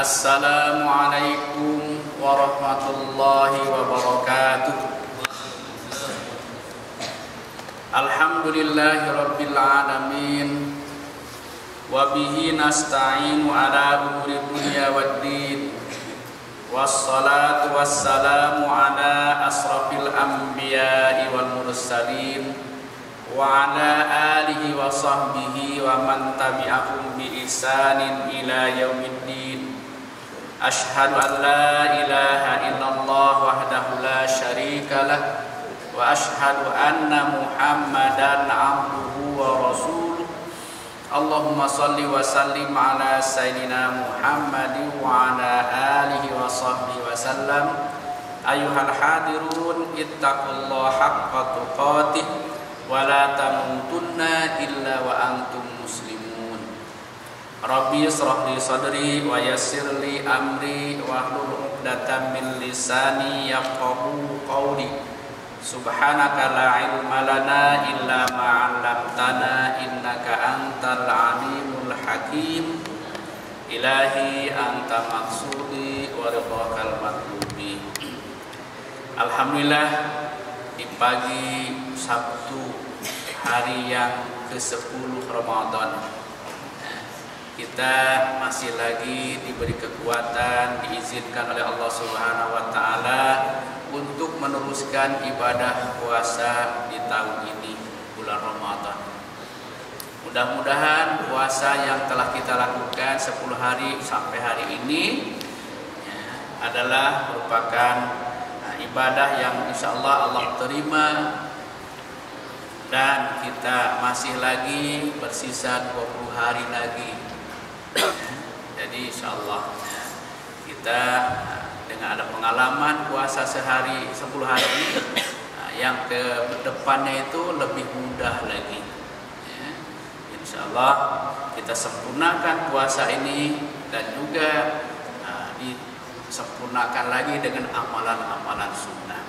Assalamualaikum warahmatullahi wabarakatuh. Alhamdulillahi rabbil alamin. Wa bihi nasta'inu ala umuri dunya waddin. Wassalatu wassalamu ala asrafil anbiya'i wal mursalin wa ala alihi wa sahbihi wa man tabi'ahum bi ihsanin ila yaumiddin. Ashhadu an la ilaha illallah wahdahu la syarika lah wa ashhadu anna Muhammadan abduhu wa rasuluh. Allahumma salli wa sallim ala sayyidina Muhammadin wa ala alihi wa sahbihi wa sallam. Ayuhal hadirun ittaqullaha haqqa tuqatih wa la tamutunna illa wa antum muslimun. Rabbi israh li sadri wa yassir li amri wa hlul 'uqdatam min lisani yafqahu qawli. Subhanaka la ilma lana illa ma 'allamtana innaka antal alimul hakim. Ilahi anta maqsudi wa ridhakal matlubi. Alhamdulillah, di pagi Sabtu hari yang ke-10 Ramadan kita masih lagi diberi kekuatan, diizinkan oleh Allah Subhanahu wa taala untuk meneruskan ibadah puasa di tahun ini, bulan Ramadan. Mudah-mudahan puasa yang telah kita lakukan 10 hari sampai hari ini adalah merupakan ibadah yang insyaallah Allah terima, dan kita masih lagi bersisa 20 hari lagi. Jadi insyaallah kita dengan ada pengalaman puasa sehari 10 hari, yang ke depannya itu lebih mudah lagi. Insyaallah kita sempurnakan puasa ini dan juga disempurnakan lagi dengan amalan-amalan sunnah.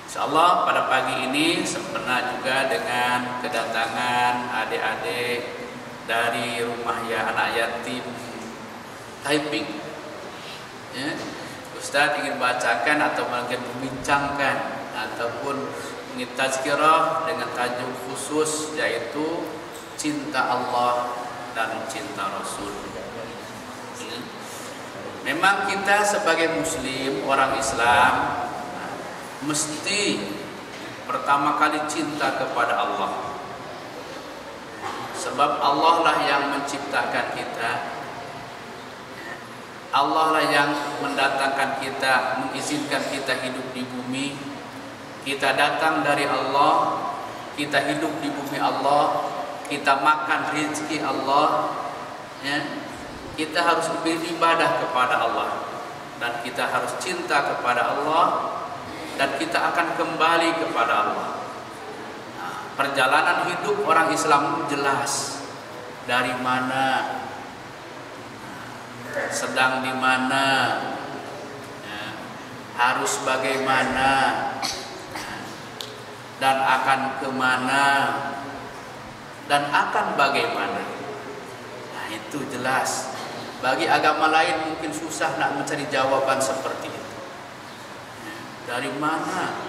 Insyaallah pada pagi ini sempurna juga dengan kedatangan adik-adik dari rumah ya anak yatim Taiping. Ustaz ingin bacakan atau mungkin membincangkan ataupun tazkirah dengan tajuk khusus, yaitu cinta Allah dan cinta Rasul. Memang kita sebagai muslim, orang Islam, mesti pertama kali cinta kepada Allah. Sebab Allah lah yang menciptakan kita, Allah lah yang mendatangkan kita, mengizinkan kita hidup di bumi. Kita datang dari Allah, kita hidup di bumi Allah, kita makan rezeki Allah. Kita harus beribadah kepada Allah, dan kita harus cinta kepada Allah, dan kita akan kembali kepada Allah. Perjalanan hidup orang Islam jelas, dari mana, sedang di mana, harus bagaimana, dan akan kemana, dan akan bagaimana. Nah, itu jelas. Bagi agama lain mungkin susah nak mencari jawaban seperti itu. Dari mana?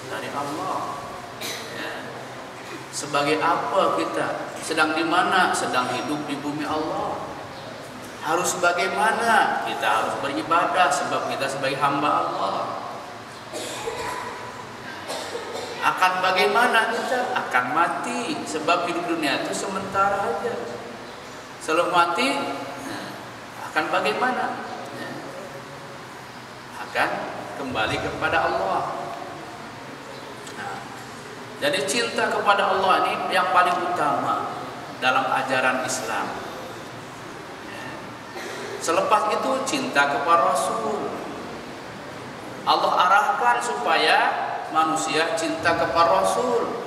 Dari Allah. Sebagai apa kita? Sedang di mana? Sedang hidup di bumi Allah. Harus bagaimana? Kita harus beribadah sebab kita sebagai hamba Allah. Akan bagaimana kita? Akan mati, sebab hidup dunia itu sementara aja. Sebelum mati, akan bagaimana? Akan kembali kepada Allah. Jadi cinta kepada Allah ini yang paling utama dalam ajaran Islam. Selepas itu cinta kepada Rasul. Allah arahkan supaya manusia cinta kepada Rasul.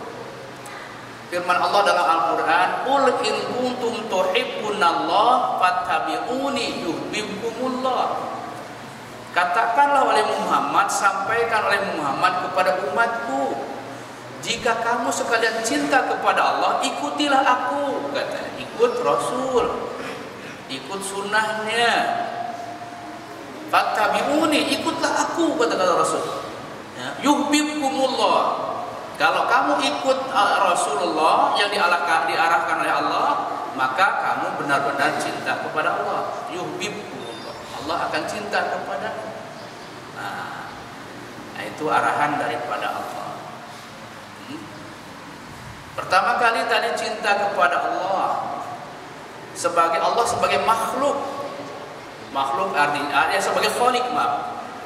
Firman Allah dalam Al-Quran, "Qul in kuntum tuhibbunallaha fattabi'uni yuhibbukumullah." Katakanlah oleh Muhammad, sampaikan oleh Muhammad kepada umatku, jika kamu sekalian cinta kepada Allah, ikutilah aku, katanya. Ikut Rasul, ikut sunnahnya, fattabi'uni, ikutlah aku, kata Rasul. Ya, yuhibbukumullah. Kalau kamu ikut Rasulullah yang diarahkan oleh Allah, maka kamu benar-benar cinta kepada Allah. Yuhibbukumullah, Allah akan cinta kepada. Nah, itu arahan daripada Allah. Pertama kali tadi cinta kepada Allah sebagai makhluk. Makhluk artinya sebagai khaliq,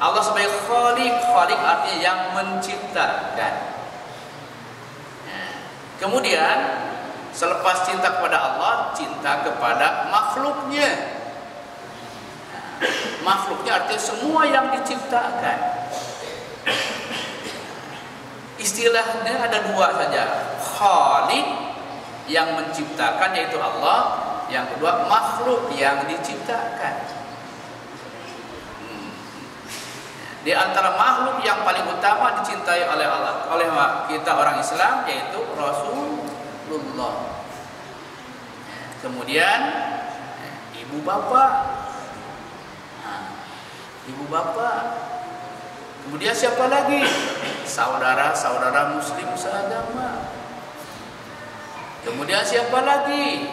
Allah sebagai khaliq artinya yang menciptakan. Kemudian selepas cinta kepada Allah, cinta kepada makhluknya. Makhluknya artinya semua yang diciptakan. Istilahnya ada dua saja. Khaliq yang menciptakan yaitu Allah, yang kedua makhluk yang diciptakan. Di antara makhluk yang paling utama dicintai oleh Allah, oleh kita orang Islam, yaitu Rasulullah. Kemudian ibu bapak. Kemudian siapa lagi? Saudara-saudara muslim seagama. Kemudian siapa lagi?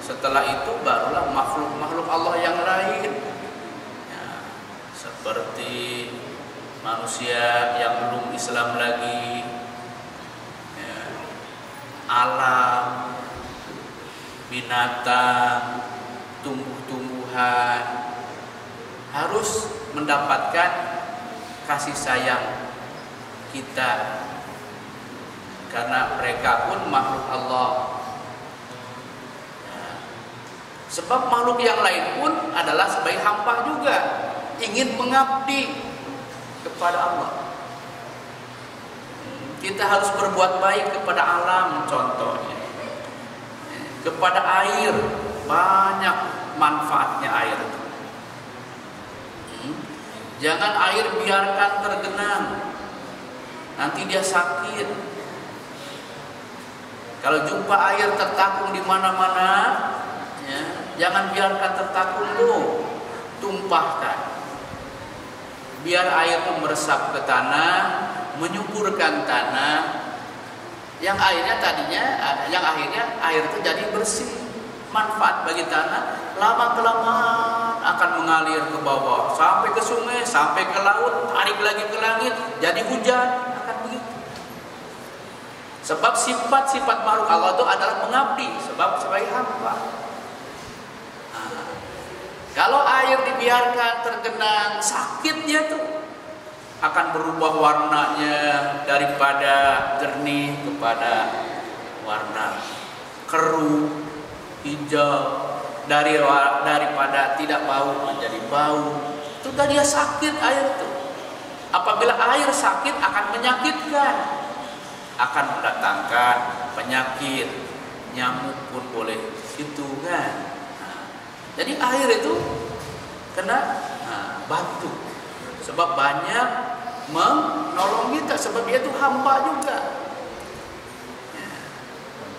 Setelah itu barulah makhluk-makhluk Allah yang lain. Seperti manusia yang belum Islam lagi, alam, binatang, tumbuh-tumbuhan harus mendapatkan kasih sayang kita, karena mereka pun makhluk Allah. Sebab makhluk yang lain pun adalah sebagai hamba juga, ingin mengabdi kepada Allah. Kita harus berbuat baik kepada alam, contohnya kepada air, banyak manfaatnya air itu. Jangan air biarkan tergenang, nanti dia sakit. Kalau jumpa air tertakung di mana-mana, jangan biarkan tertakung tuh, tumpahkan. Biar air itu meresap ke tanah, menyuburkan tanah, yang akhirnya air itu jadi bersih, manfaat bagi tanah. Lama-kelamaan akan mengalir ke bawah, sampai ke sungai, sampai ke laut, tarik lagi ke langit, jadi hujan, akan begitu. Sebab sifat-sifat makhluk Allah itu adalah mengabdi, sebab sebagai hamba. Kalau air dibiarkan tergenang, sakit dia tuh, akan berubah warnanya daripada jernih kepada warna keruh, hijau, daripada tidak bau menjadi bau. Itu kan dia sakit air itu. Apabila air sakit akan menyakitkan, akan mendatangkan penyakit, nyamuk pun boleh situ kan. Jadi air itu kena bantu, sebab banyak menolong kita, sebab dia itu hamba juga.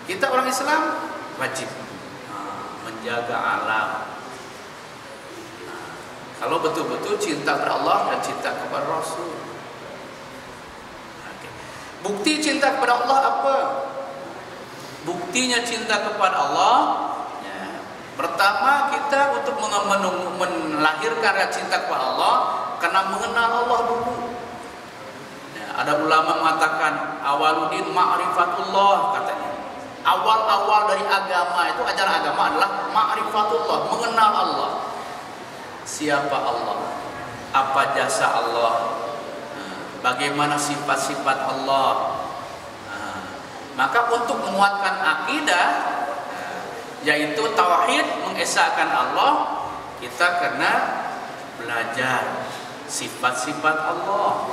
Kita orang Islam wajib menjaga alam. Kalau betul-betul cinta kepada Allah dan cinta kepada Rasul. Bukti cinta kepada Allah apa? Buktinya cinta kepada Allah, pertama kita untuk melahirkan cinta kepada Allah karena mengenal Allah dulu. Ada ulama mengatakan awaludin ma'rifatullah, katanya. Awal-awal dari agama itu, ajaran agama adalah ma'rifatullah, mengenal Allah. Siapa Allah? Apa jasa Allah? Bagaimana sifat-sifat Allah? Maka untuk menguatkan akidah, yaitu tauhid, mengesahkan Allah, kita kena belajar sifat-sifat Allah.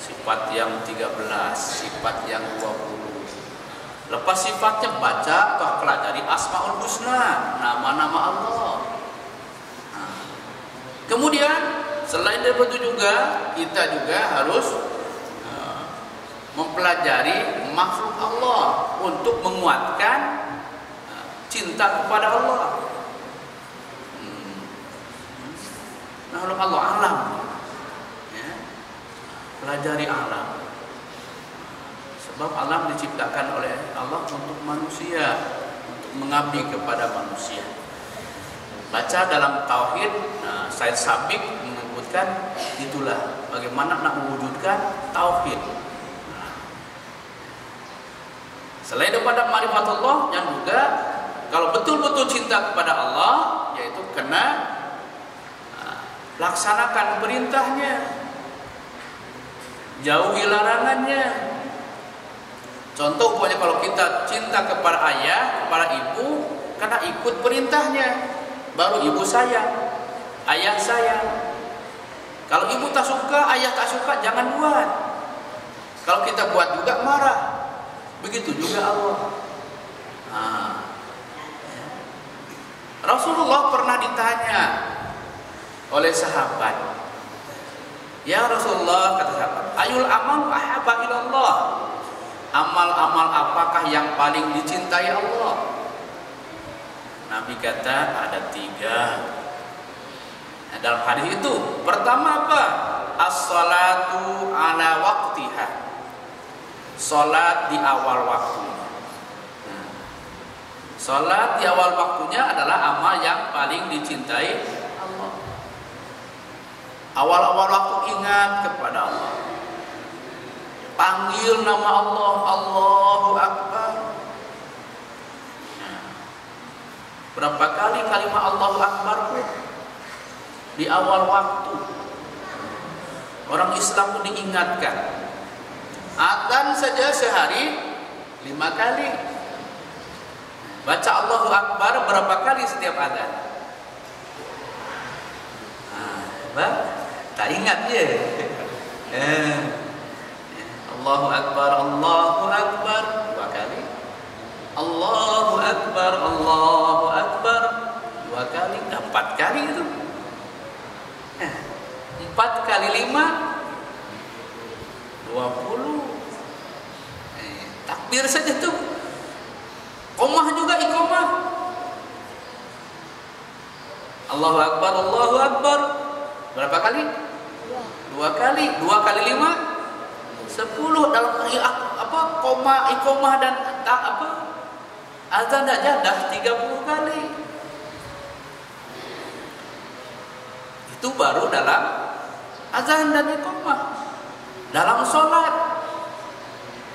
Sifat yang 13, sifat yang 20. Lepas sifatnya baca atau pelajari Asmaul Husna, nama-nama Allah. Kemudian selain dari itu juga kita juga harus mempelajari makhluk Allah untuk menguatkan cinta kepada Allah. makhluk Allah, alam. Ya. Pelajari alam. Sebab alam diciptakan oleh Allah untuk manusia, untuk mengabdi kepada manusia. Baca dalam tauhid, Said Sabiq menyebutkan itulah bagaimana nak mewujudkan tauhid. Selain daripada ma'rifatullah, yang juga kalau betul-betul cinta kepada Allah, yaitu kena laksanakan perintahnya, jauhi larangannya. Contoh pokoknya kalau kita cinta kepada ayah, kepada ibu, karena ikut perintahnya, baru ibu sayang, ayah sayang. Kalau ibu tak suka, ayah tak suka, jangan buat. Kalau kita buat juga marah. Begitu juga Allah. Rasulullah pernah ditanya oleh sahabat, ya Rasulullah, kata sahabat, ayul amal ahabba ilallah, amal-amal apakah yang paling dicintai Allah? Nabi kata ada 3. Nah, dalam hadis itu pertama apa? As-salatu ala waqtiha, salat di awal waktunya. Salat di awal waktunya adalah amal yang paling dicintai Allah. Awal-awal waktu ingat kepada Allah, panggil nama Allah, Allahu Akbar. Berapa kali kalimat Allahu Akbar di awal waktu? Orang Islam pun diingatkan. Adzan saja sehari 5 kali. Baca Allahu Akbar berapa kali setiap adzan? Tak ingat je. Allahu Akbar, Allahu Akbar 2 kali. Allahu Akbar, Allahu Akbar 2 kali, 4 kali itu. 4 kali 5 20. Takbir saja tuh. Qomah juga iqomah. Allahu Akbar, Allahu Akbar. Berapa kali? 2 kali. 2 kali 5 10 dalam koma, iqomah dan azan aja dah 30 kali. Itu baru dalam azan dan iqomah. Dalam sholat,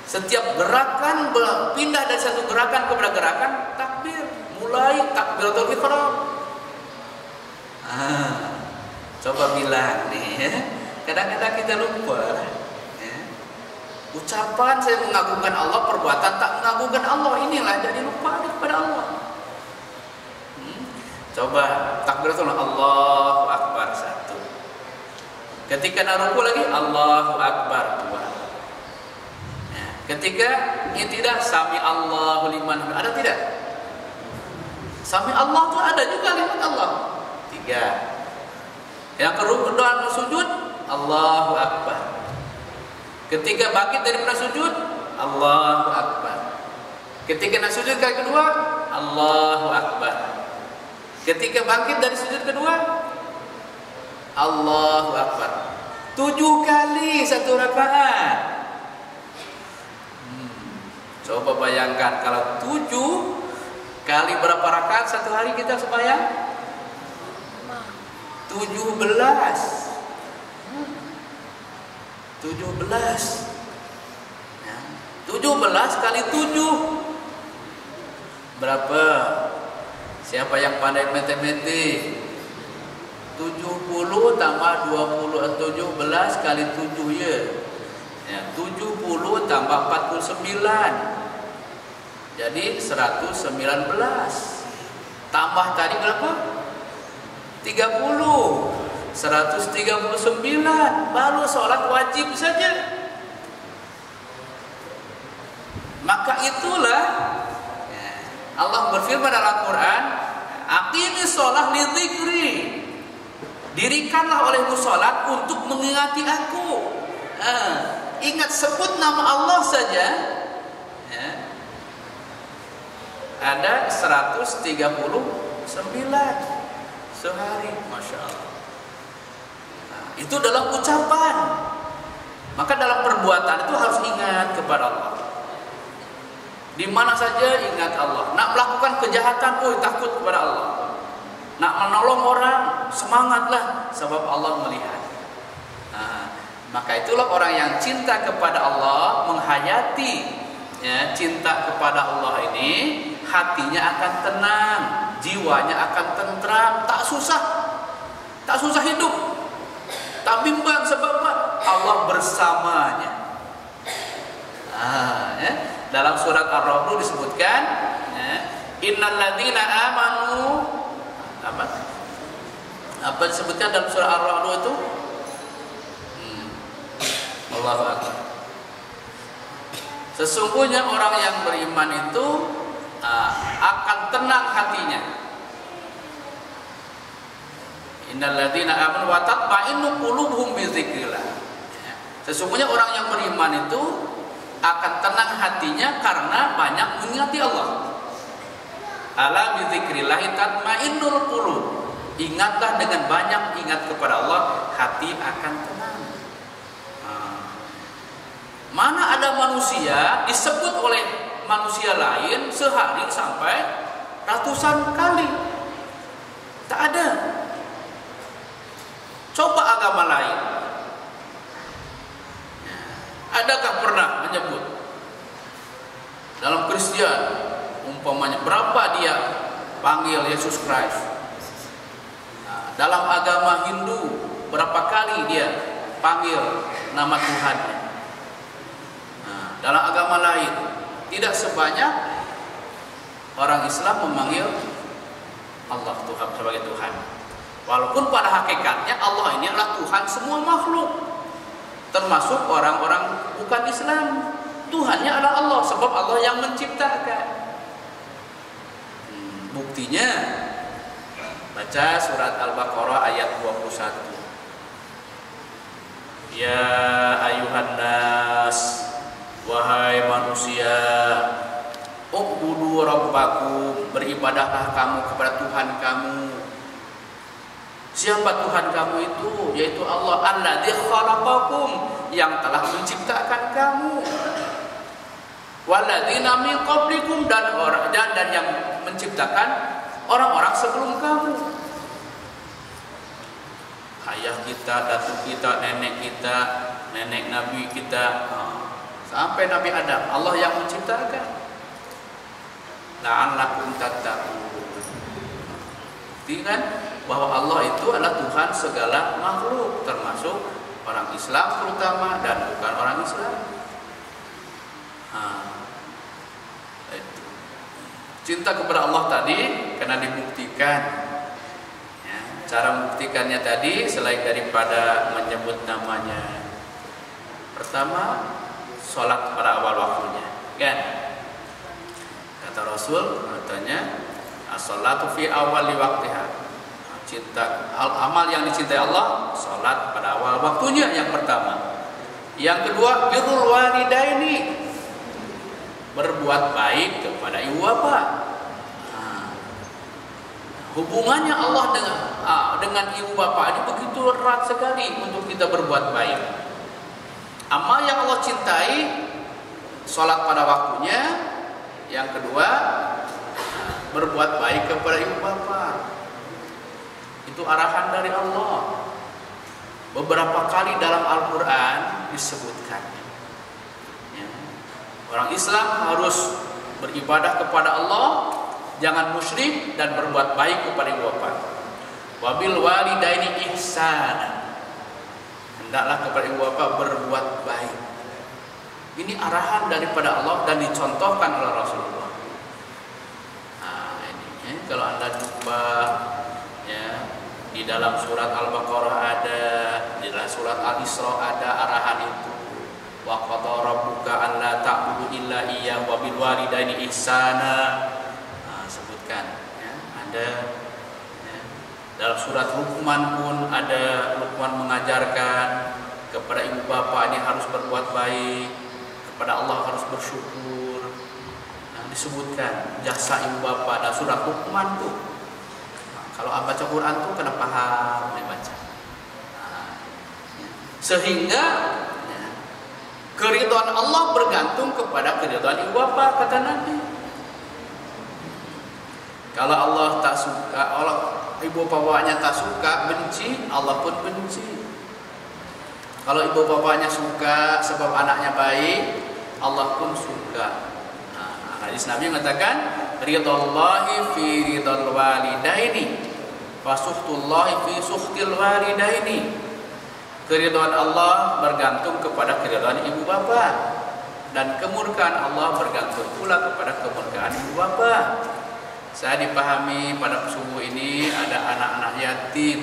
setiap gerakan pindah dari satu gerakan kepada gerakan takbir, mulai takbiratul ihram. Coba bilang nih, kadang-kadang kita lupa. Ucapan saya mengagungkan Allah, perbuatan tak mengagungkan Allah, inilah jadi lupa kepada Allah. Coba takbiratul Allahu Akbar 1. Ketika nak ruku lagi Allahu Akbar 2. Ketika tidak sami Allahu liman, ada tidak? Sami Allah tu ada juga liman Allah 3. Yang kedua sujud Allahu Akbar. Ketika bangkit daripada sujud Allahu Akbar. Ketika nak sujud kali kedua Allahu Akbar. Ketika bangkit dari sujud kedua Allahu Akbar. 7 kali satu rakaat. Coba bayangkan kalau 7 kali berapa rakaat satu hari kita sembahyang? 17. 17 kali 7 berapa? Siapa yang pandai matematik? 70 tambah 20, 17 kali 7 ya. 70 tambah 49. Jadi 119. Tambah tadi berapa? 30. 139 baru sholat wajib saja. Maka itulah Allah berfirman dalam Quran, aqimis sholat li dzikri, dirikanlah olehmu sholat untuk mengingati aku. Ingat, sebut nama Allah saja ada 139 sehari, Masya Allah. Itu dalam ucapan. Maka dalam perbuatan itu harus ingat kepada Allah. Di mana saja ingat Allah. Nak melakukan kejahatan, takut kepada Allah. Nak menolong orang, semangatlah sebab Allah melihat. Maka itulah orang yang cinta kepada Allah, menghayati ya, cinta kepada Allah ini, hatinya akan tenang, jiwanya akan tentram, tak susah hidup, tak bimbang sebab Allah bersamanya. Ya. Dalam surat Ar-Ra'd disebutkan, ya, innal ladzina amanu, apa disebutkan dalam surat Ar-Ra'd itu? Allahu Akbar. Sesungguhnya orang yang beriman itu akan tenang hatinya. Innal ladzina amanu wa tatma'innu qulubuhum bi dzikrillah. Sesungguhnya orang yang beriman itu akan tenang hatinya karena banyak mengingati Allah. Ala bi dzikrillah tatma'innul qulub. Ingatlah dengan banyak ingat kepada Allah, hati akan tenang. Mana ada manusia disebut oleh manusia lain sehari sampai ratusan kali? Tak ada. Coba agama lain. Adakah pernah menyebut dalam Kristen umpamanya berapa dia panggil Yesus Kristus? Dalam agama Hindu berapa kali dia panggil nama Tuhannya? Dalam agama lain tidak sebanyak orang Islam memanggil Allah Tuhan sebagai Tuhan. Walaupun pada hakikatnya Allah ini adalah Tuhan semua makhluk, termasuk orang-orang bukan Islam. Tuhannya adalah Allah, sebab Allah yang menciptakan. Buktinya baca surat Al-Baqarah ayat 21. Ya ayuhan nas, wahai manusia, u'budu rabbakum, beribadahlah kamu kepada Tuhan kamu. Siapa Tuhan kamu itu? Yaitu Allah, alladzi khalaqakum, yang telah menciptakan kamu. Walladzina min qablikum, dan yang menciptakan orang-orang sebelum kamu. Ayah kita, datuk kita, nenek kita, nenek nabi kita, sampai Nabi Adam, Allah yang menciptakan. La'allakum tattaqun. Bukti kan bahwa Allah itu adalah Tuhan segala makhluk, termasuk orang Islam terutama dan bukan orang Islam. Itu. Cinta kepada Allah tadi karena dibuktikan. Ya, cara membuktikannya tadi selain daripada menyebut namanya. Pertama, sholat pada awal waktunya, kan? Kata Rasul, katanya, as-sholatu fi awali waktiha. Cinta, amal yang dicintai Allah, sholat pada awal waktunya yang pertama. Yang kedua, birrul walidaini, berbuat baik kepada ibu bapak. Hubungannya Allah dengan ibu bapak ini begitu erat sekali untuk kita berbuat baik. Amal yang Allah cintai, sholat pada waktunya. Yang kedua, berbuat baik kepada ibu bapak. Itu arahan dari Allah. Beberapa kali dalam Al-Quran disebutkan, ya, orang Islam harus beribadah kepada Allah, jangan musyrik, dan berbuat baik kepada ibu bapak. Wabil walidaini ihsana, hendaklah kepada ibu bapak berbuat baik. Ini arahan daripada Allah dan dicontohkan oleh Rasulullah. Nah, ini ya, kalau Anda jumpa ya, di dalam surat Al-Baqarah ada, di dalam surat Al-Isra ada arahan itu. Wa qada rabbuka alla ta'budu illa iyyahu wa bil walidaini ihsana. Nah, sebutkan ya, ada ya. Dalam surat Luqman pun ada, Luqman mengajarkan kepada ibu bapak ini harus berbuat baik, kepada Allah harus bersyukur. Nah, disebutkan jasa ibu bapak dalam surat Luqman tuh. Kalau baca Quran tuh kena paham dibaca. Nah, Sehingga keridhaan Allah bergantung kepada keridhaan ibu bapa, kata Nabi. Kalau Allah tak suka, Allah ibu bapanya tak suka, benci, Allah pun benci. Kalau ibu bapanya suka sebab anaknya baik, Allah pun suka. Nah, hadis Nabi mengatakan, ridhallahi fi ridhal walidaini, wa sukhtullahi fi sukhtil walidaini. Keridhaan Allah bergantung kepada keridhaan ibu bapa, dan kemurkaan Allah bergantung pula kepada kemurkaan ibu bapa. Saya dipahami pada subuh ini ada anak-anak yatim.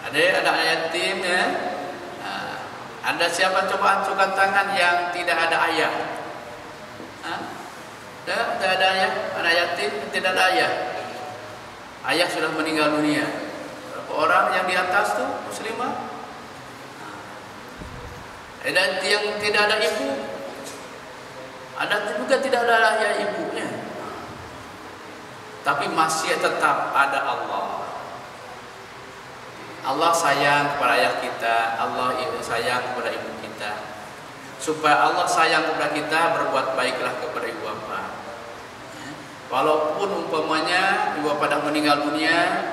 Ada anak yatim ya. Nah, ada siapa coba angkat tangan yang tidak ada ayah? Tidak ada ayah, anak yatim tidak ada ayah. Ayah sudah meninggal dunia. Orang yang di atas tuh muslimah, ada yang tidak ada ibu, ada juga tidak ada ayah ibunya, tapi masih tetap ada Allah. Allah sayang kepada ayah kita, Allah sayang kepada ibu kita. Supaya Allah sayang kepada kita, berbuat baiklah kepada ibu bapa. Walaupun umpamanya ibu bapa dah meninggal dunia,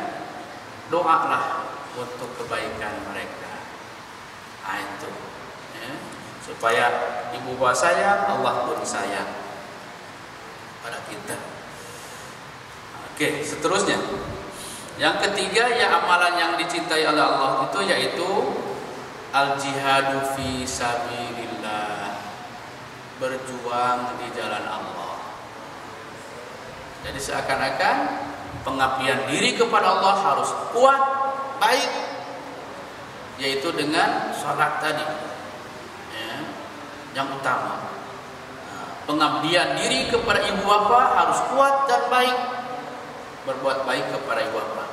doalah untuk kebaikan mereka. Itu ya. Supaya ibu bapa sayang, Allah pun sayang pada kita. Oke, seterusnya yang ketiga, ya amalan yang dicintai oleh Allah itu yaitu al-jihadu fi sabilillah, berjuang di jalan Allah. Jadi seakan-akan pengabdian diri kepada Allah harus kuat, baik, yaitu dengan sholat tadi ya, yang utama. Pengabdian diri kepada ibu bapa harus kuat dan baik, berbuat baik kepada ibu bapa.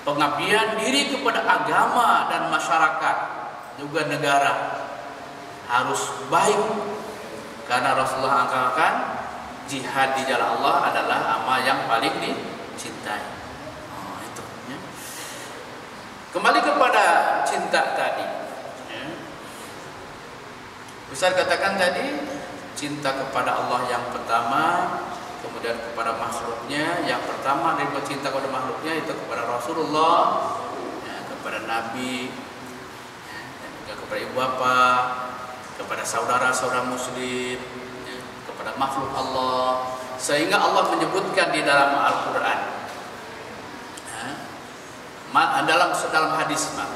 Pengabdian diri kepada agama dan masyarakat, juga negara, harus baik, karena Rasulullah angkatkan jihad di jalan Allah adalah amal yang paling dicintai. Itu ya. Kembali kepada cinta tadi ya. Ustaz katakan tadi, cinta kepada Allah yang pertama, kemudian kepada makhluknya. Yang pertama dari cinta kepada makhluknya itu kepada Rasulullah ya, kepada Nabi ya, dan juga kepada ibu bapa, kepada saudara-saudara muslim ya, kepada makhluk Allah. Sehingga Allah menyebutkan di dalam Al-Quran ya, dalam hadis ya,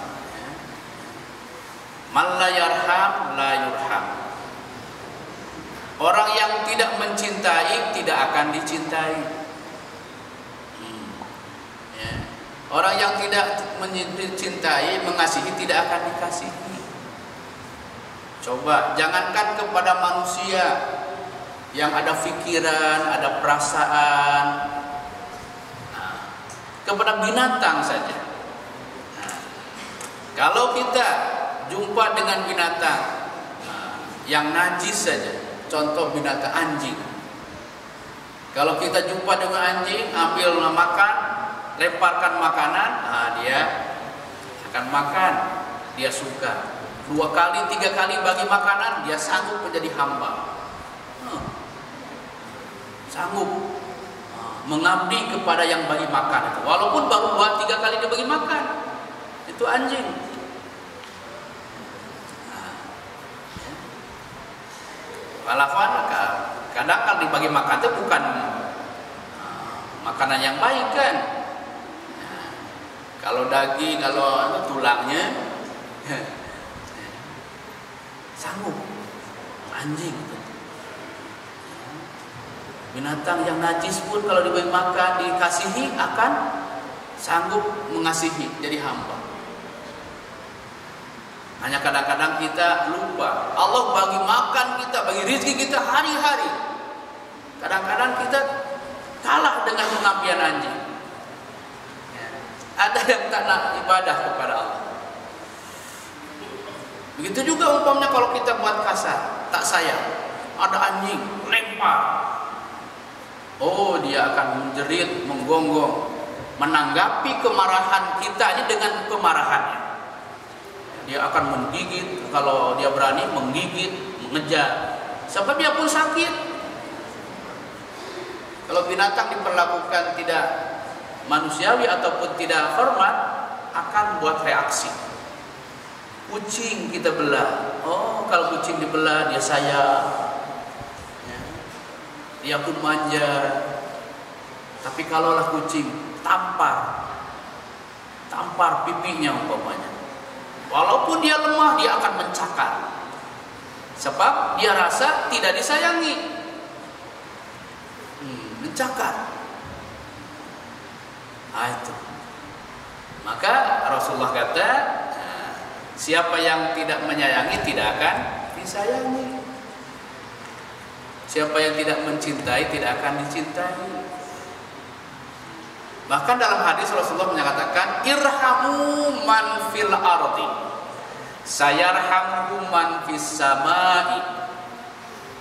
man la yarham la yurham. Orang yang tidak mencintai tidak akan dicintai ya. Orang yang tidak mencintai, mengasihi, tidak akan dikasihi. Coba, jangankan kepada manusia yang ada pikiran, ada perasaan, kepada binatang saja. Kalau kita jumpa dengan binatang yang najis saja, contoh binatang anjing. Kalau kita jumpa dengan anjing, ambil makan, lemparkan makanan, dia akan makan, dia suka. 2 kali, 3 kali bagi makanan, dia sanggup menjadi hamba. Sanggup mengabdi kepada yang bagi makan itu. Walaupun baru 2-3 kali dia bagi makan, itu anjing. Walaupun kadang kalau dibagi makan itu bukan makanan yang baik kan. Kalau daging, kalau itu tulangnya sanggup anjing itu. Binatang yang najis pun kalau diberi makan, dikasihi, akan sanggup mengasihi, jadi hamba. Hanya kadang-kadang kita lupa, Allah bagi makan kita, bagi rezeki kita hari-hari. Kadang-kadang kita kalah dengan pengabdian anjing. Ada yang tak nak ibadah kepada Allah. Begitu juga umpamanya kalau kita buat kasar, tak sayang, ada anjing lempar, dia akan menjerit, menggonggong, menanggapi kemarahan kita ini dengan kemarahannya. dia akan menggigit, kalau dia berani menggigit, mengejar, sampai dia pun sakit. Kalau binatang diperlakukan tidak manusiawi ataupun tidak hormat, akan buat reaksi. Kucing kita belah, oh kalau kucing dibelah dia sayang, ya. Dia pun manja. Tapi kalaulah kucing tampar pipinya umpamanya, walaupun dia lemah dia akan mencakar, sebab dia rasa tidak disayangi, mencakar. Nah itu. Maka Rasulullah kata, siapa yang tidak menyayangi tidak akan disayangi. Siapa yang tidak mencintai tidak akan dicintai. Bahkan dalam hadis Rasulullah menyatakan, irhamu man fil ardi sayarhamukum man fis samai.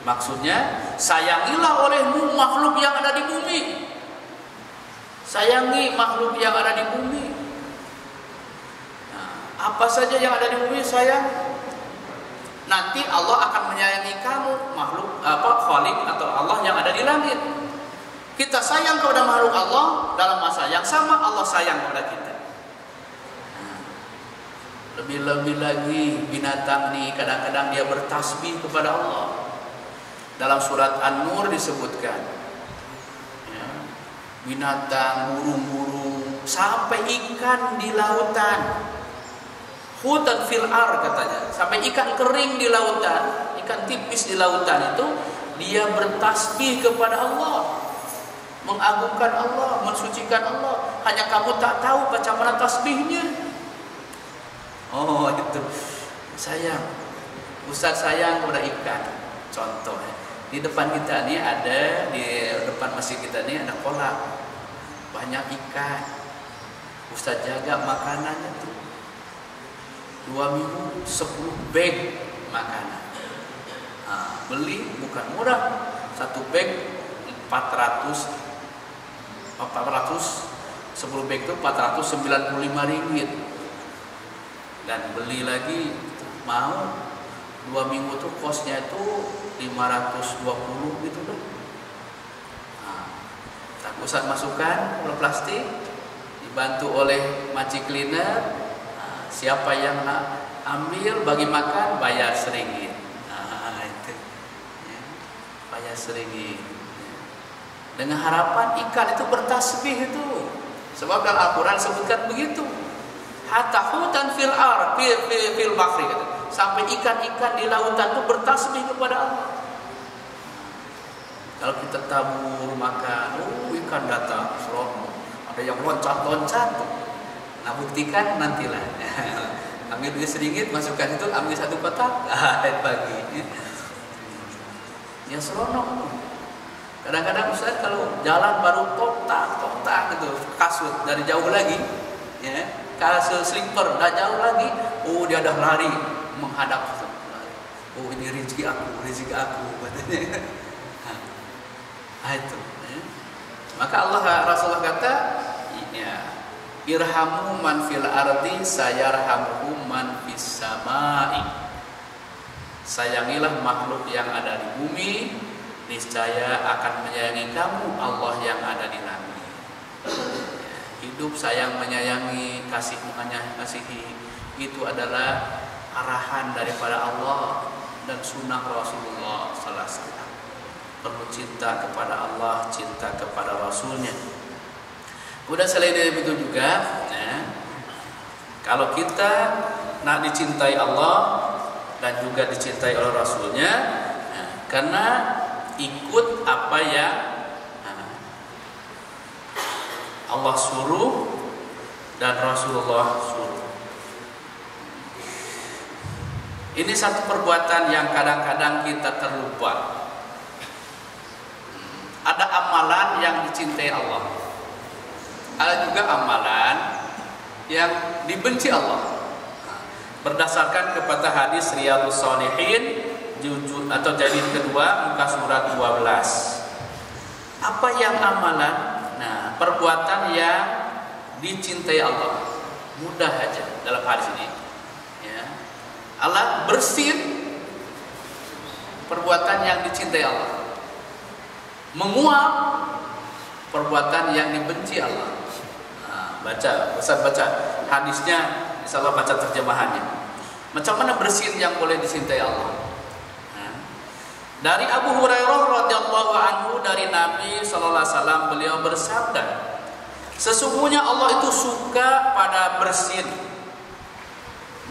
Maksudnya, sayangilah olehmu makhluk yang ada di bumi. Sayangi makhluk yang ada di bumi. Nah, apa saja yang ada di bumi sayang. Nanti Allah akan menyayangi kamu, makhluk Khaliq atau Allah yang ada di langit. Kita sayang kepada makhluk Allah, dalam masa yang sama Allah sayang kepada kita. Lebih-lebih lagi binatang nih, kadang-kadang dia bertasbih kepada Allah. Dalam surat An-Nur disebutkan, ya, binatang, burung-burung, sampai ikan di lautan. Hutan fil ar katanya, sampai ikan kering di lautan, ikan tipis di lautan itu dia bertasbih kepada Allah, mengagungkan Allah, mensucikan Allah. Hanya kamu tak tahu bagaimana tasbihnya. Oh itu sayang, Ustaz sayang kepada ikan. Contoh, di depan kita nih ada, di depan masjid kita nih ada kolam, banyak ikan. Ustaz jaga makanannya tuh, 2 minggu 10 bag makanan. Nah, beli bukan murah, 1 bag 400, 10 bag itu 495 ringgit. Dan beli lagi mau 2 minggu tuh kosnya itu 520 gitu loh. Nah, Ustaz masukkan ke plastik, dibantu oleh maci cleaner. Nah, siapa yang ambil bagi makan bayar RM1. Nah, itu ya, bayar RM1. Dengan harapan ikan itu bertasbih itu. Sebab dalam Al-Quran sebutkan begitu. Hatta hutan fil ar fil bahri, sampai ikan-ikan di lautan itu bertasbih kepada Allah. Kalau kita tabur makan, ikan datang, seronok. Ada yang loncat-loncat. Nah buktikan nantilah. Ambil duit sedikit, masukkan itu, ambil 1 kotak, bagi. Ya seronok. Kadang-kadang Ustaz kalau jalan baru tok-tak gitu, kasut dari jauh lagi, ya. Kasut slipper dah jauh lagi, dia dah lari menghadap. Oh ini rezeki aku katanya. Nah itu. Maka Rasulullah kata, ya, irhamu man fil ardi sayarhamukum man fis samai. Sayangilah makhluk yang ada di bumi, niscaya akan menyayangi kamu Allah yang ada di langit. Hidup sayang menyayangi, kasih mengasihi, itu adalah arahan daripada Allah dan sunnah Rasulullah sallallahu alaihi wasallam. Perlu cinta kepada Allah, cinta kepada Rasulnya. Udah selain dari itu juga, ya, kalau kita nak dicintai Allah dan juga dicintai oleh Rasulnya, ya, karena ikut apa yang Allah suruh dan Rasulullah suruh. Ini satu perbuatan yang kadang-kadang kita terlupa. Ada amalan yang dicintai Allah, ada juga amalan yang dibenci Allah. Berdasarkan kepada hadis Riyadhus Shalihin juzul atau jilid kedua muka surat 12. Apa yang amalan? Nah, perbuatan yang dicintai Allah. Mudah aja dalam hadis ini. Ya. Allah bersin perbuatan yang dicintai Allah. Menguap perbuatan yang dibenci Allah. Nah, Ustaz baca hadisnya, insyaallah baca terjemahannya. Macam mana bersin yang boleh dicintai Allah? Nah, dari Abu Hurairah radhiyallahu anhu dari Nabi sallallahu alaihi wasallam, beliau bersabda, sesungguhnya Allah itu suka pada bersin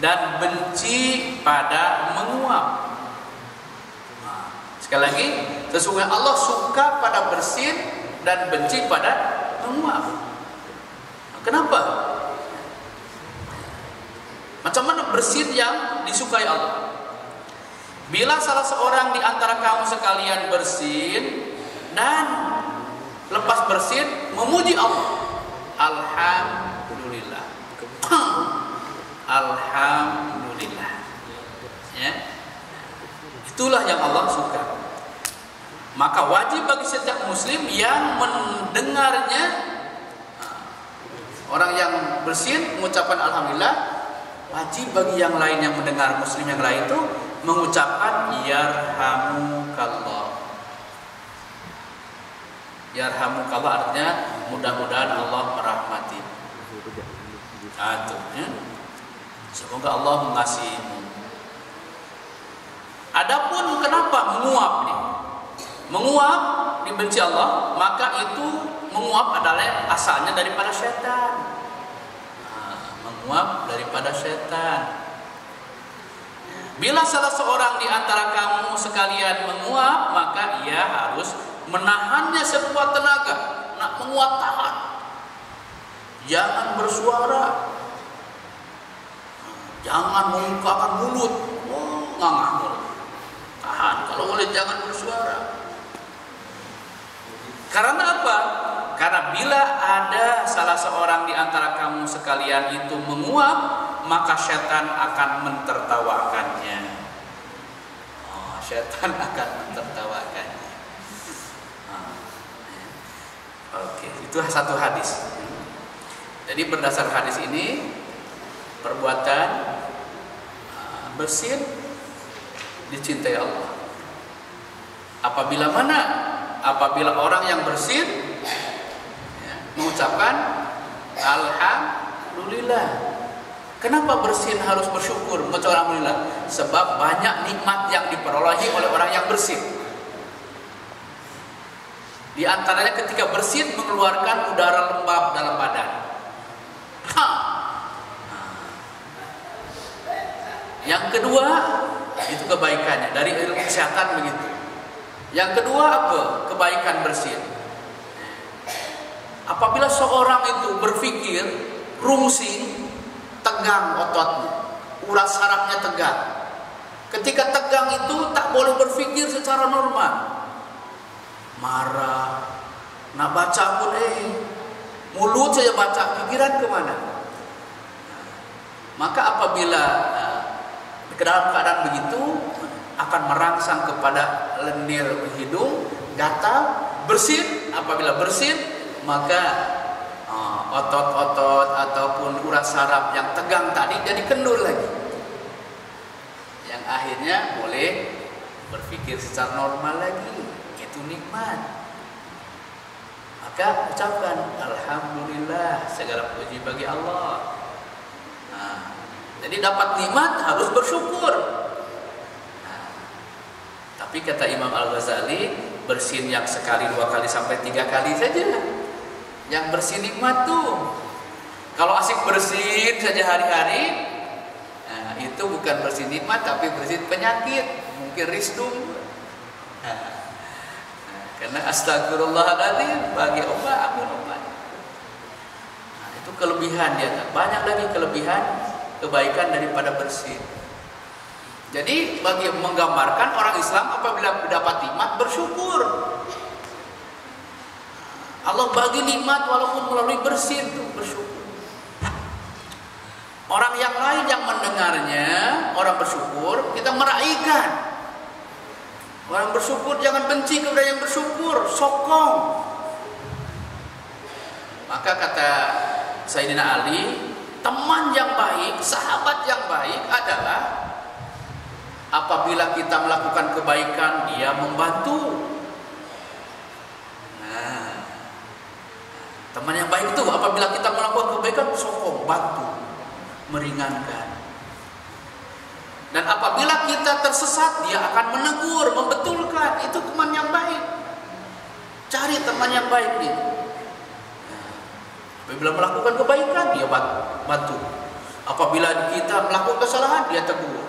dan benci pada menguap. Nah, sekali lagi, sesungguhnya Allah suka pada bersin dan benci pada menguap. Nah, kenapa? Macam mana bersin yang disukai Allah? Bila salah seorang di antara kamu sekalian bersin dan lepas bersin memuji Allah, alhamdulillah, alhamdulillah, ya, itulah yang Allah suka. Maka wajib bagi setiap muslim yang mendengarnya, orang yang bersin mengucapkan alhamdulillah, wajib bagi yang lain yang mendengar, muslim yang lain itu mengucapkan yarhamukallah. Yarhamukallah artinya mudah-mudahan Allah merahmati. Ya. Semoga Allah mengasihimu. Adapun kenapa menguap nih? Menguap dibenci Allah, maka itu menguap adalah asalnya daripada setan. Menguap daripada setan. Bila salah seorang di antara kamu sekalian menguap, maka ia harus menahannya sekuat tenaga. Nak menguap, tahan. Jangan bersuara. Jangan membukakan mulut. Ngangah mulut. Tahan. Kalau boleh jangan bersuara. Karena apa? Karena bila ada salah seorang di antara kamu sekalian itu menguap, maka setan akan mentertawakannya. Setan akan mentertawakannya. Oke, itu satu hadis. Jadi berdasar hadis ini, perbuatan bersin dicintai Allah. Apabila orang yang bersin mengucapkan alhamdulillah. Kenapa bersin harus bersyukur? Mengucapkan alhamdulillah. Sebab banyak nikmat yang diperolehi oleh orang yang bersin. Di antaranya ketika bersin mengeluarkan udara lembab dalam badan. Yang kedua, itu kebaikannya. Dari ilmu kesehatan begitu. Yang kedua apa? Kebaikan bersin. Apabila seorang itu berpikir rungsing, tegang ototnya, urat sarafnya tegang. Ketika tegang itu tak boleh berpikir secara normal. Marah, nak baca pun mulut saja baca, pikiran kemana? Maka apabila dalam keadaan begitu akan merangsang kepada lendir hidung, gatal, bersin. Apabila bersin, maka otot-otot ataupun urat saraf yang tegang tadi jadi kendur lagi, yang akhirnya boleh berpikir secara normal lagi. Itu nikmat. Maka ucapkan alhamdulillah, segala puji bagi Allah. Jadi dapat nikmat harus bersyukur. Tapi kata Imam Al-Ghazali, bersin yang sekali, 2 kali sampai 3 kali saja yang bersin nikmat tuh. Kalau asik bersin saja hari-hari, itu bukan bersin nikmat, tapi bersin penyakit, mungkin risdum. Karena astagfirullahaladzim bagi obat, ampun obat. Itu kelebihan dia. Banyak lagi kelebihan, kebaikan daripada bersin. Jadi bagi menggambarkan orang Islam apabila mendapat nikmat bersyukur. Allah bagi nikmat walaupun melalui bersin itu bersyukur. Orang yang lain yang mendengarnya, orang bersyukur, kita meraihkan. Orang bersyukur jangan benci kepada yang bersyukur, sokong. Maka kata Sayyidina Ali, teman yang baik, sahabat yang baik adalah apabila kita melakukan kebaikan, dia membantu. Nah, teman yang baik itu apabila kita melakukan kebaikan, sokong, bantu, meringankan. Dan apabila kita tersesat, dia akan menegur, membetulkan. Itu teman yang baik. Cari teman yang baik nih. Apabila melakukan kebaikan, dia bantu. Apabila kita melakukan kesalahan, dia tegur.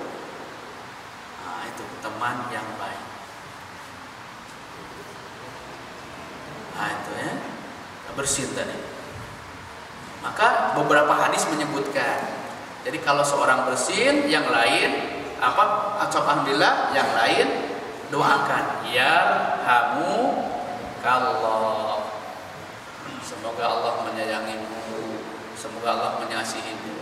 Nah, itu teman yang baik. Nah, itu ya. Bersin tadi. Maka beberapa hadis menyebutkan. Jadi kalau seorang bersin, yang lain alhamdulillah, yang lain doakan, yarhamukallah. Semoga Allah menyayangimu, semoga Allah mengasihimu.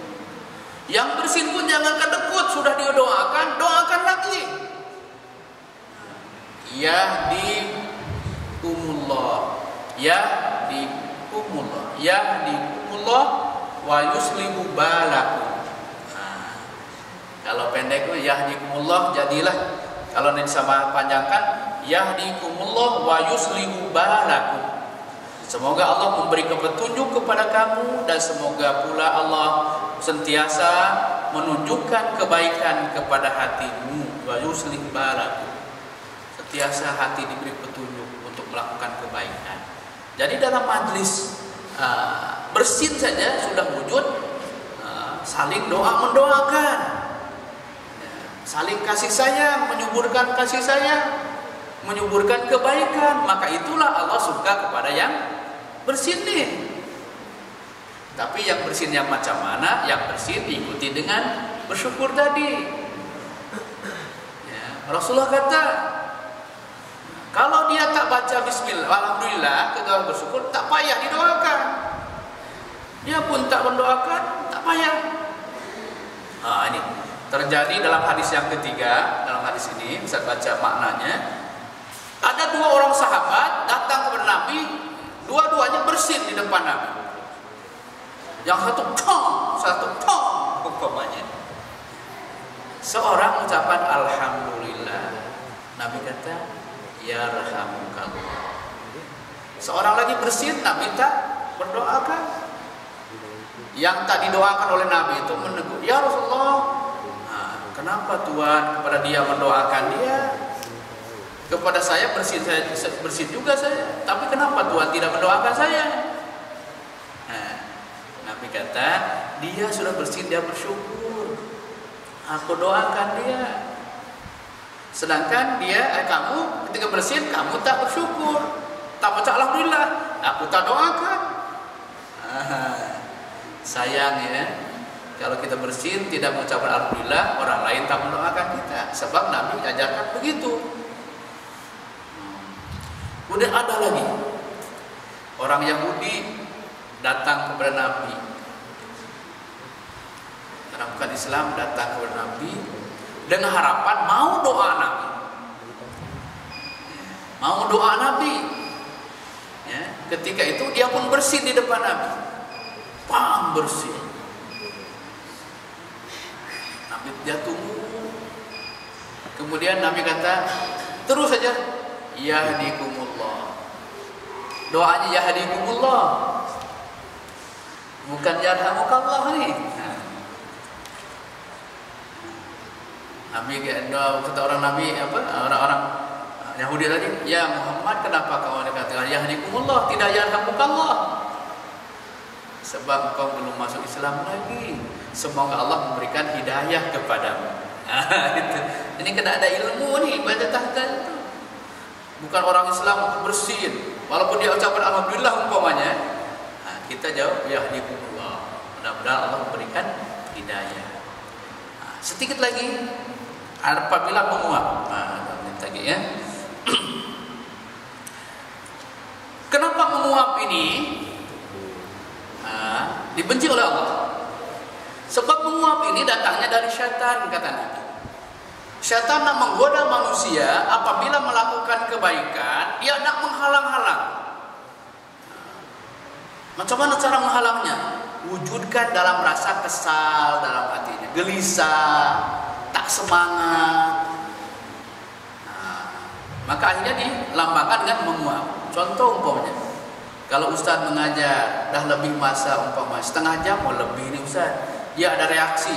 Yang bersin pun jangan kedekut, sudah dia doakan, doakan lagi. Yahdikumullah, yahdikumullah, yahdikumullah wa yuslimu balakum. Kalau pendek itu yahdikumullah, jadilah. Kalau ini sama panjangkan yahdikumullah wa yuslimu balakum. Semoga Allah memberi petunjuk kepada kamu, dan semoga pula Allah sentiasa menunjukkan kebaikan kepada hatimu. Wa yuslimu balakum. Sentiasa hati diberi petunjuk untuk melakukan kebaikan. Jadi dalam majlis bersin saja sudah wujud saling doa mendoakan. Saling kasih sayang, menyuburkan kasih sayang, menyuburkan kebaikan. Maka itulah Allah suka kepada yang bersin nih. Tapi yang bersin yang macam mana? Yang bersin diikuti dengan bersyukur tadi. Ya, Rasulullah kata, kalau dia tak baca bismillah, alhamdulillah, ketika bersyukur, tak payah didoakan. Dia pun tak mendoakan, tak payah. Nah, ini terjadi dalam hadis yang ketiga. Dalam hadis ini bisa baca maknanya. Ada dua orang sahabat datang kepada Nabi, dua-duanya bersin di depan Nabi. Yang satu tong umpamanya. Seorang ucapan alhamdulillah. Nabi kata yarhamukallah. Seorang lagi bersin, Nabi tak berdoakan. Yang tak didoakan oleh Nabi itu menegur, ya Rasulullah, kenapa Tuhan kepada dia mendoakan dia? Kepada saya bersin juga saya. Tapi kenapa Tuhan tidak mendoakan saya? Nah, Nabi kata, dia sudah bersin, dia bersyukur. Aku doakan dia. Sedangkan kamu ketika bersin, kamu tak bersyukur. Tak baca alhamdulillah, aku tak doakan. Sayang ya. Kalau kita bersin tidak mengucapkan alhamdulillah, orang lain tak mendoakan kita. Sebab Nabi ajarkan begitu. Kemudian ada lagi orang Yahudi datang kepada Nabi. Karena bukan Islam, datang kepada Nabi dengan harapan mau doa Nabi. Mau doa Nabi. Ya, ketika itu dia pun bersin di depan Nabi. Bersin. Nabi dia tunggu. Kemudian Nabi kata, terus saja, yahdikumullah. Doanya yahdikumullah, bukan yarhamukallah nih. Nabi kata orang Nabi orang-orang Yahudi tadi, ya Muhammad, kenapa kau dikatakan yahdikumullah, tidak yarhamukallah? Sebab kau belum masuk Islam lagi. Semoga Allah memberikan hidayah kepadamu. Itu. Ini kena ada ilmu nih pada tahta itu. Bukan orang Islam bersin, walaupun dia ucapkan alhamdulillah umpamanya. Nah, kita jawab yahdikumullah. Mudah-mudahan Allah memberikan hidayah. Nah, sedikit lagi apabila menguap. Lagi ya. Kenapa menguap ini dibenci oleh Allah? Sebab menguap ini datangnya dari syaitan, kata Nabi. Syaitan nak menggoda manusia apabila melakukan kebaikan, dia nak menghalang-halang. Macam mana cara menghalangnya? wujudkan dalam rasa kesal dalam hatinya, gelisah, tak semangat. Maka akhirnya dilambangkan dengan menguap. Contoh umpamanya, kalau Ustaz mengajar dah lebih masa umpamanya setengah jam mau lebih nih Ustaz, dia ada reaksi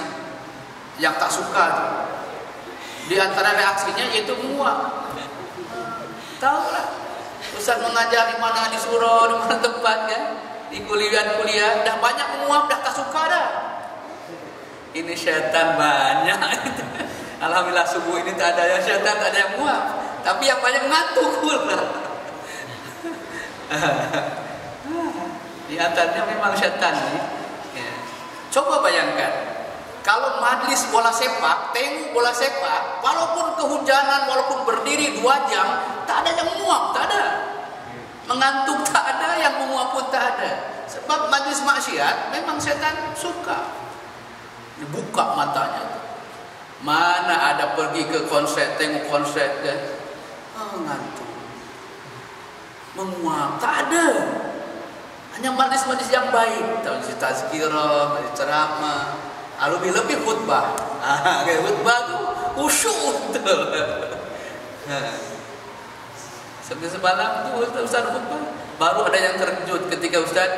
yang tak suka tuh. Di antara reaksinya yaitu menguap. Tahu lah, Ustaz mengajar di mana, di surau, di mana tempat kan, di kuliah, dah banyak menguap, dah tak suka dah. Ini syaitan banyak. Alhamdulillah subuh ini tak ada yang syaitan, tak ada yang menguap. Tapi yang banyak ngantuk pula. Di antaranya memang syaitan nih. Ya. Coba bayangkan, kalau majlis bola sepak, tengok bola sepak, walaupun kehujanan, walaupun berdiri 2 jam, tak ada yang menguap, tak ada. Mengantuk tak ada, yang menguap pun tak ada. Sebab majlis maksiat memang syaitan suka. Dibuka matanya. Mana ada pergi ke konsert, tengok konsert kan? Ngantuk. Menguap, tak ada. Hanya majlis-majlis yang baik, majlis tazkirah, majlis ceramah, lebih khutbah. Kayak khutbah tu khusyuk betul. Sampai semalam tu Ustaz khutbah, baru ada yang terkejut ketika Ustaz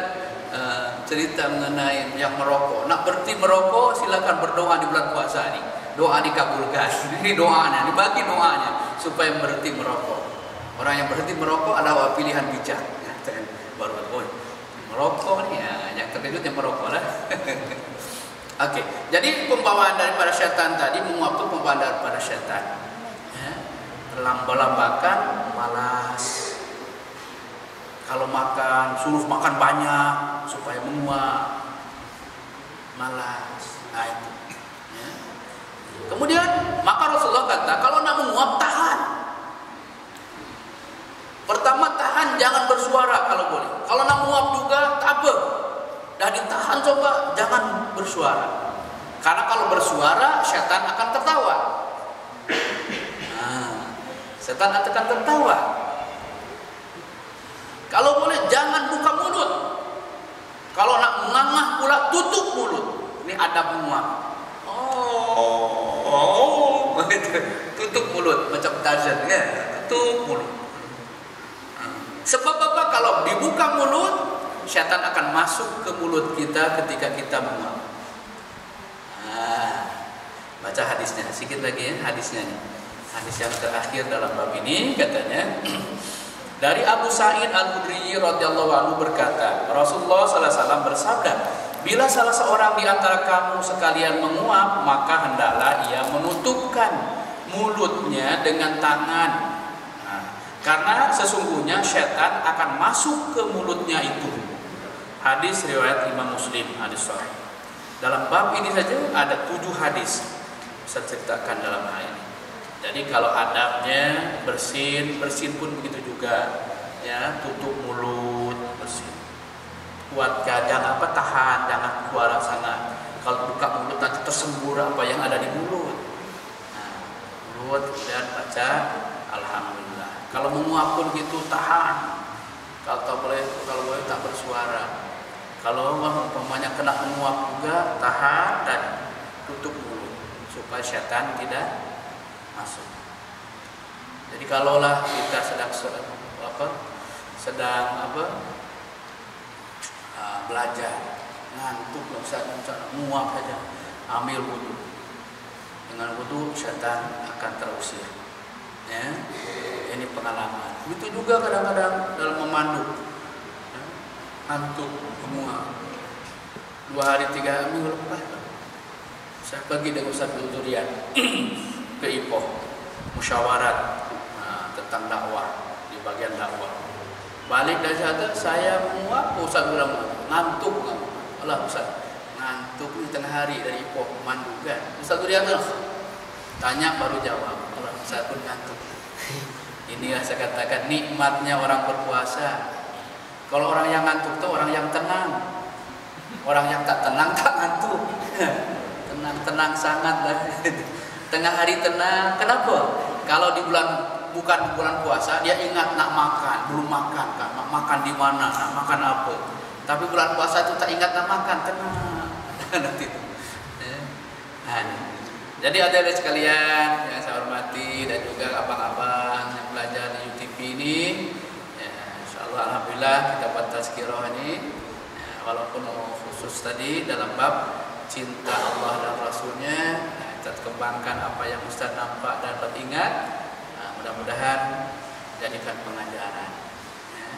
cerita mengenai yang merokok. Nak berhenti merokok, silakan berdoa di bulan puasa ni. Doa dikabulkan. Ini doanya, dibagi doanya supaya berhenti merokok. Orang yang berhenti merokok adalah pilihan bijak. Baru merokok ni, yang terkejut yang merokok lah. Okey, jadi pembawaan daripada syaitan tadi, menguap itu pembawaan daripada syaitan. Lambang-lambangkan malas. Kalau makan, suruh makan banyak supaya menguap. Malas. Nah itu. Ya. Kemudian, maka Rasulullah kata, kalau nak menguap, tahan. Pertama tahan, jangan bersuara kalau boleh. Kalau nak menguap juga, tak apa. Dah ditahan coba, jangan bersuara. Karena kalau bersuara, syaitan akan tertawa. Syaitan akan tertawa. Kalau boleh, jangan buka mulut. Kalau nak mengangah pula, tutup mulut. Ini adab menguap. Tutup mulut, macam Tarzan kan? Tutup mulut. Sebab apa? Kalau dibuka mulut, syaitan akan masuk ke mulut kita ketika kita menguap. Baca hadisnya sedikit lagi ya, hadisnya nih. Hadis yang terakhir dalam bab ini katanya dari Abu Sa'id Al-Khudri radhiyallahu anhu berkata, Rasulullah sallallahu alaihi wasallam bersabda, bila salah seorang di antara kamu sekalian menguap, maka hendaklah ia menutupkan mulutnya dengan tangan. Karena sesungguhnya syaitan akan masuk ke mulutnya itu. Hadis riwayat Imam Muslim, hadis sahih. Dalam bab ini saja ada 7 hadis saya ceritakan dalam hal ini. Jadi kalau adabnya bersin pun begitu juga. Ya, tutup mulut, bersin. Kuatkan, jangan tahan, jangan keluar sangat. Kalau buka mulut nanti tersembur apa yang ada di mulut. Mulut kemudian baca alhamdulillah. Kalau menguap pun gitu tahan. Kalau boleh tak bersuara. Kalau umpamanya kena menguap juga tahan dan tutup mulut supaya syaitan tidak masuk. Jadi kalaulah kita sedang belajar ngantuk Ustaz menguap saja, ambil wudu. Dengan wudu syaitan akan terusir. Ya, ini pengalaman. Itu juga kadang-kadang dalam memandu, ya, ngantuk menguap. 2 hari 3 minggu lepas saya pergi dengan Ustaz Durian ke Ipoh musyawarat tentang dakwah, di bagian dakwah. Balik dari sana saya menguap, Ustaz bilang ngantuk. Allah Ustaz, ngantuk di tengah hari dari Ipoh mandu kan. Ustaz Durian tanya baru jawab. Allah Ustaz pun ngantuk. Inilah saya katakan nikmatnya orang berpuasa. Kalau orang yang ngantuk itu orang yang tenang. Orang yang tak tenang tak ngantuk. Tenang sangat lah. Tengah hari tenang. Kenapa? Kalau bukan di bulan puasa dia ingat nak makan, belum makan kan. Nak makan di mana, nak makan apa. Tapi bulan puasa itu tak ingat makan, tenang. Nanti itu. Nah, ini. Jadi adik-adik sekalian yang saya hormati dan juga abang-abang yang belajar di UTP ini, ya, insyaallah alhamdulillah kita buat tazkirah ini, ya, walaupun khusus tadi dalam bab cinta Allah dan Rasulnya, ya, kita kembangkan apa yang Ustaz nampak dan teringat. Nah, mudah-mudahan jadikan pengajaran. Ya.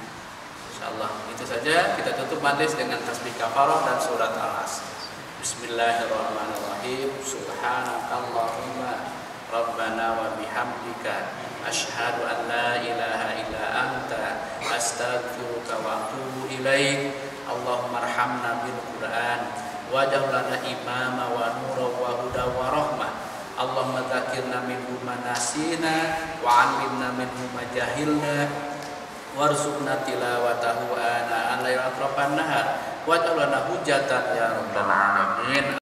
Insyaallah itu saja, kita tutup majlis dengan tasbih kafarah dan surat Al-Asr. Bismillahirrahmanirrahim. Subhanakallahumma rabbana wa bihamdika asyhadu an la ilaha illa anta astaghfiruka wa atubu ilaik. Allahumma arhamna bil Qur'an waj'al lana imama wa nura wa huda wa rahmah. Allahumma dzakirna minhu ma nasina wa 'allimna minhu ma jahilna warzuqna tilawatahu ana al-laili wa atrafan nahar waj'al lana hujjatan ya rabbal alamin.